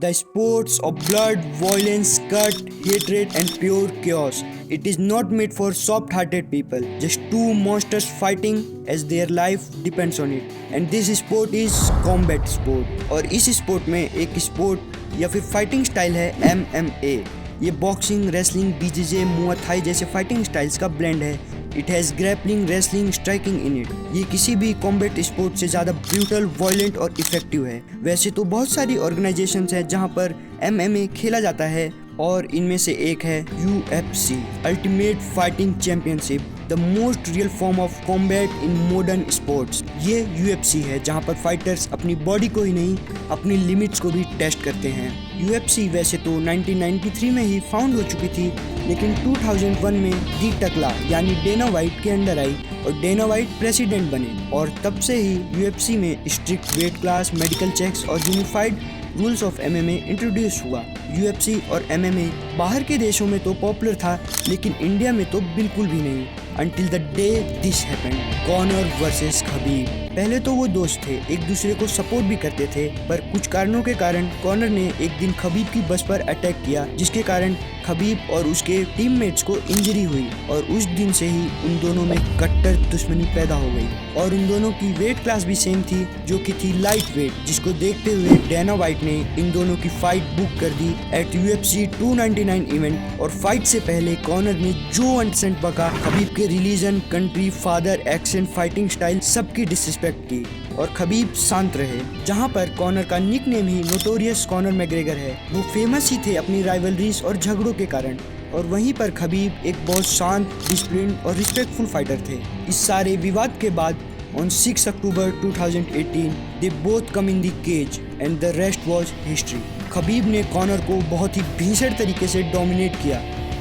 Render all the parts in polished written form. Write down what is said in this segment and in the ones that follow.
The sports of blood, violence, cut, hatred, and pure chaos. It is not made for soft-hearted people. Just two monsters fighting as their life depends on it. And this sport is combat sport. और इस sport में एक sport या फिर fighting style है MMA. ये boxing, wrestling, BJJ, मुआ Thai जैसे फाइटिंग स्टाइल्स का ब्लेंड है. It has grappling, wrestling, striking in it. ये किसी भी कॉम्बैट स्पोर्ट से ज़्यादा ब्रूटल, वायलेंट और इफेक्टिव है. वैसे तो बहुत सारी ऑर्गेनाइजेशंस हैं जहाँ पर MMA खेला जाता है और इनमें से एक है UFC, ultimate fighting championship, the most real form of combat in modern sports. ये UFC है जहाँ पर फाइटर्स अपनी बॉडी को ही नहीं अपनी लिमिट्स को भी टेस्ट करते हैं. UFC वैसे तो 1993 में ही फाउंड हो चुकी थी, लेकिन 2001 में दी टकला यानी डेना वाइट के अंडर आई और डेना वाइट प्रेसिडेंट बने. और तब से ही UFC में strict weight class, medical checks और unified rules of MMA introduce हुआ. UFC और MMA बाहर के देशों में तो पॉपुलर था, लेकिन इंडिया में तो बिल्कुल भी नहीं. Until the day this happened. Conor versus Khabib. पहले तो वो दोस्त थे, एक दूसरे को सपोर्ट भी करते थे, पर कुछ कारणों के कारण कॉनर ने एक दिन खबीब की बस पर अटैक किया, जिसके कारण खबीब और उसके टीममेट्स को इंजरी हुई. और उस दिन से ही उन दोनों में कट्टर दुश्मनी पैदा हो गई. और उन दोनों की वेट क्लास भी सेम थी, जो कि थी लाइट वेट, जिसको देखते हुए डेना वाइट ने इन दोनों की फाइट बुक कर दी एट UFC 299 इवेंट. और फाइट से पहले कॉनर ने जो अनसेंट बका, खबीब के religion, country, father, accent, fighting style सबकी डिसरिस्पेक्ट की. और खबीब शांत रहे. जहां पर कॉनर का निकनेम ही नोटोरियस कॉनर मैग्रेगर है. वो फेमस ही थे अपनी राइवलरीज और झगड़ों के कारण. और वहीं पर खबीब एक बहुत शांत, डिसिप्लिन और रिस्पेक्टफुल फाइटर थे. इस सारे विवाद के बाद on 6 October 2018 they both come in the cage and the rest was history. Khabib ने कॉनर को बहुत ही भीषण तरीके से डोमिनेट किया.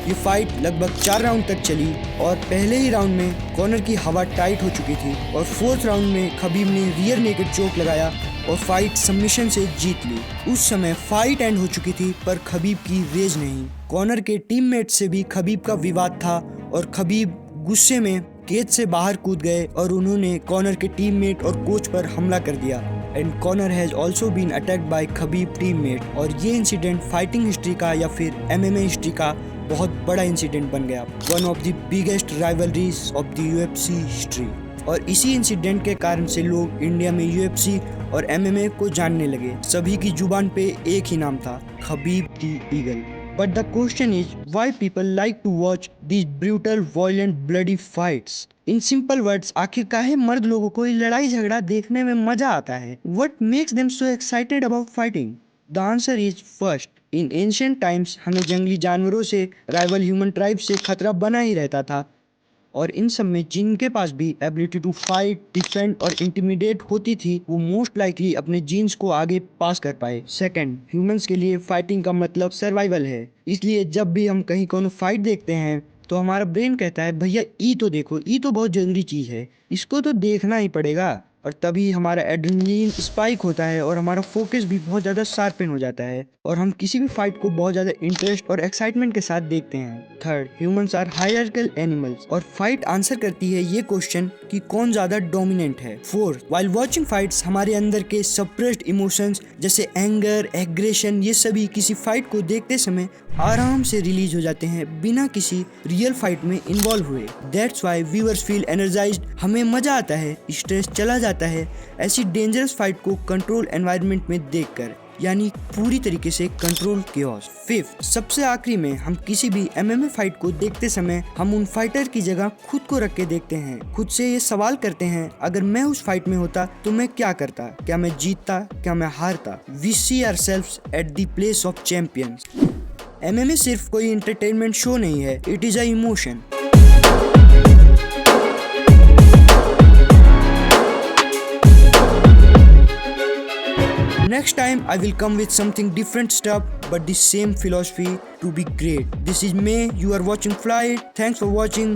ये फाइट लगभग 4 राउंड तक चली और पहले ही राउंड में कॉनर की हवा टाइट हो चुकी थी और 4th राउंड में खबीब ने रियर नेकेड चोक लगाया और फाइट सबमिशन से जीत ली. उस समय फाइट एंड हो चुकी थी, पर खबीब की रेज नहीं. कॉनर के टीममेट से भी खबीब का विवाद था और खबीब गुस्से में केज से बाहर कूद गए और उन्होंने कॉनर के टीममेट और कोच पर हमला कर दिया. And Conor has also been attacked by Khabib teammate. और ये इंसिडेंट फाइटिंग हिस्ट्री का या फिर MMA हिस्ट्री का बहुत बड़ा इंसिडेंट बन गया. One of the biggest rivalries of the UFC history. और इसी इंसिडेंट के कारण से लोग इंडिया में UFC और MMA को जानने लगे. सभी की जुबान पे एक ही नाम था, Khabib the eagle. But the question is, why people like to watch these brutal, violent, bloody fights? In simple words, आखिर काहे मर्द लोगों को लड़ाई झगड़ा देखने में मजा आता है? What makes them so excited about fighting? The answer is first. In ancient times, हमें जंगली जानवरों से, rival human tribes से खतरा बना ही रहता था. और इन सब में जिनके पास भी एबिलिटी टू फाइट, डिफेंड और इंटिमिडेट होती थी, वो मोस्ट लाइकली अपने जीन्स को आगे पास कर पाए. सेकंड, ह्यूमंस के लिए फाइटिंग का मतलब सर्वाइवल है. इसलिए जब भी हम कहीं कोनो फाइट देखते हैं तो हमारा ब्रेन कहता है, भैया ई तो देखो, ई तो बहुत जरूरी चीज़ है, इसको तो देखना ही पड़ेगा. और तभी हमारा एड्रेनलिन स्पाइक होता है और हमारा फोकस भी बहुत ज़्यादा शार्पन हो जाता है और हम किसी भी फाइट को बहुत ज़्यादा इंटरेस्ट और एक्साइटमेंट के साथ देखते हैं. Third, humans are hierarchical animals. और फाइट आंसर करती है ये क्वेश्चन कि कौन ज़्यादा डोमिनेंट है. फोर्थ, व्हाइल वाचिंग फाइट्स हमारे अंदर के सप्रेस्ड इमोशंस जैसे एंगर, एग्रेशन, ये सभी किसी फाइट को देखते समय आराम से रिलीज हो जाते हैं बिना किसी रियल फाइट में इन्वॉल्व हुए. That's why viewers feel energised. हमें मजा आता है, स्ट्रेस चला जाता है ऐसी डेंजरस फाइट को कंट्रोल एनवायरनमेंट में देखकर, यानी पूरी तरीके से कंट्रोल केओस. फिफ्थ, सबसे आखिरी में हम किसी भी MMA फाइट को देखते समय हम उन फाइटर की जगह खुद को रख के देखते हैं. खुद से ये सवाल करते हैं, अगर मैं उस फाइट में होता तो मैं क्या करता, क्या मैं जीतता, क्या मैं हारता. We see ourselves at the place of champions. MMA सिर्फ कोई एंटरटेनमेंट शो नहीं है, it is a emotion. Next time I will come with something different stuff but the same philosophy to be great. This is May, you are watching Flight. Thanks for watching.